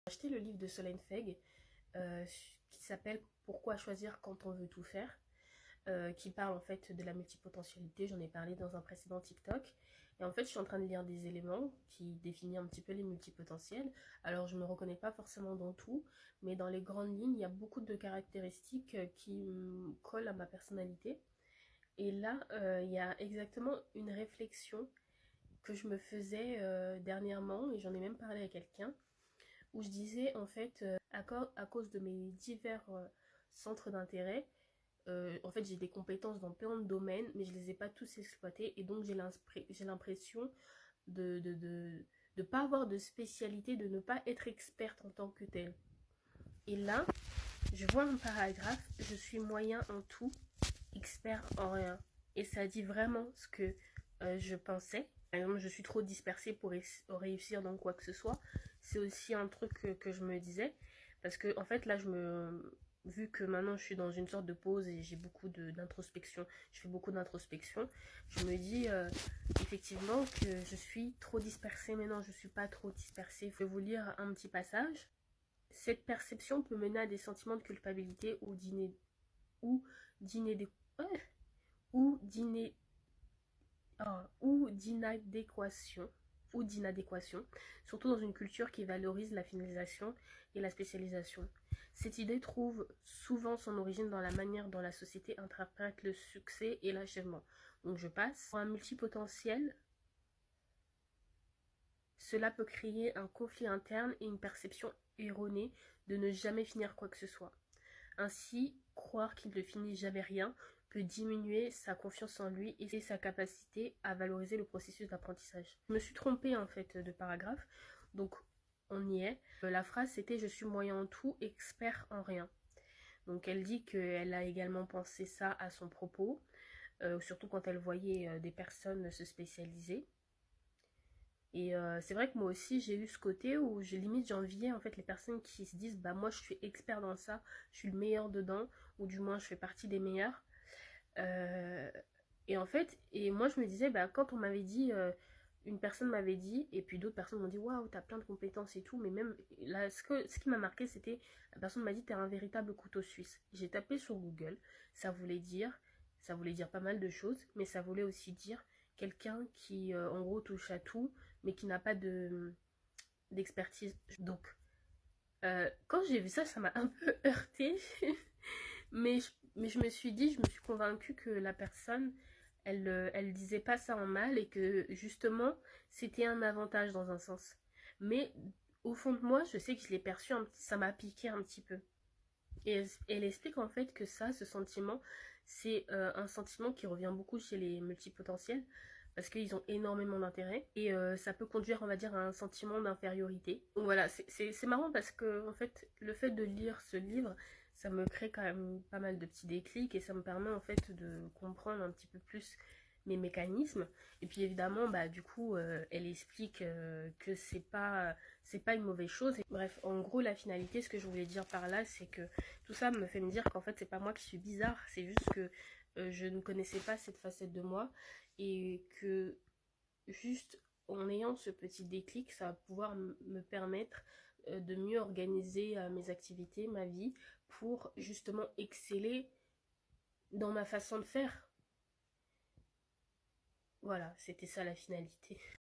J'ai acheté le livre de Solène Feg euh, qui s'appelle Pourquoi choisir quand on veut tout faire, qui parle en fait de la multipotentialité. J'en ai parlé dans un précédent TikTok. Et en fait, je suis en train de lire des éléments qui définissent un petit peu les multipotentiels. Alors, je me reconnais pas forcément dans tout, mais dans les grandes lignes, il y a beaucoup de caractéristiques qui collent à ma personnalité. Et là, il y a exactement une réflexion que je me faisais dernièrement, et j'en ai même parlé à quelqu'un, où je disais en fait, à cause de mes divers centres d'intérêt, en fait j'ai des compétences dans plein de domaines, mais je les ai pas tous exploités, et donc j'ai l'impression de pas avoir de spécialité, de ne pas être experte en tant que telle. Et là, je vois un paragraphe, je suis moyen en tout, expert en rien. Et ça dit vraiment ce que je pensais. Par exemple, je suis trop dispersée pour réussir dans quoi que ce soit. C'est aussi un truc que je me disais. Parce que, en fait, là, vu que maintenant je suis dans une sorte de pause et j'ai beaucoup d'introspection, je fais beaucoup d'introspection, je me dis effectivement que je suis trop dispersée, mais non, je suis pas trop dispersée. Je vais vous lire un petit passage. Cette perception peut mener à des sentiments de culpabilité ou d'iné- ou d'iné- d'inadéquation surtout dans une culture qui valorise la finalisation et la spécialisation. Cette idée trouve souvent son origine dans la manière dont la société interprète le succès et l'achèvement. Donc je passe. Pour un multipotentiel, cela peut créer un conflit interne et une perception erronée de ne jamais finir quoi que ce soit. Ainsi, croire qu'il ne finit jamais rien peut diminuer sa confiance en lui et sa capacité à valoriser le processus d'apprentissage. Je me suis trompée en fait de paragraphe, donc on y est. La phrase c'était je suis moyen en tout, expert en rien. Donc elle dit qu'elle a également pensé ça à son propos, surtout quand elle voyait des personnes se spécialiser. Et c'est vrai que moi aussi j'ai eu ce côté où j'enviais en fait les personnes qui se disent bah moi je suis expert dans ça, je suis le meilleur dedans, ou du moins je fais partie des meilleurs. Euh, et en fait, et moi je me disais bah quand on m'avait dit, une personne m'avait dit, et puis d'autres personnes m'ont dit waouh t'as plein de compétences et tout, mais même là ce qui m'a marqué c'était la personne m'a dit t'es un véritable couteau suisse. J'ai tapé sur Google, ça voulait dire ça voulait dire pas mal de choses, mais ça voulait aussi dire quelqu'un qui en gros touche à tout mais qui n'a pas d'expertise. Donc, quand j'ai vu ça, ça m'a un peu heurtée. mais je me suis dit, je me suis convaincue que la personne, elle disait pas ça en mal et que justement, c'était un avantage dans un sens. Mais au fond de moi, je sais que je l'ai perçu, ça m'a piqué un petit peu. Et elle explique en fait que ça, ce sentiment, c'est un sentiment qui revient beaucoup chez les multipotentiels parce qu'ils ont énormément d'intérêt et ça peut conduire, on va dire, à un sentiment d'infériorité. Donc voilà, c'est marrant parce que en fait, le fait de lire ce livre, ça me crée quand même pas mal de petits déclics et ça me permet en fait de comprendre un petit peu plus mes mécanismes. Et puis évidemment, bah du coup, elle explique que c'est pas une mauvaise chose. Et, bref, en gros, la finalité, ce que je voulais dire par là, c'est que tout ça me fait me dire qu'en fait, c'est pas moi qui suis bizarre, c'est juste que je ne connaissais pas cette facette de moi et que juste en ayant ce petit déclic, ça va pouvoir me permettre de mieux organiser mes activités, ma vie, pour justement exceller dans ma façon de faire. Voilà, c'était ça la finalité.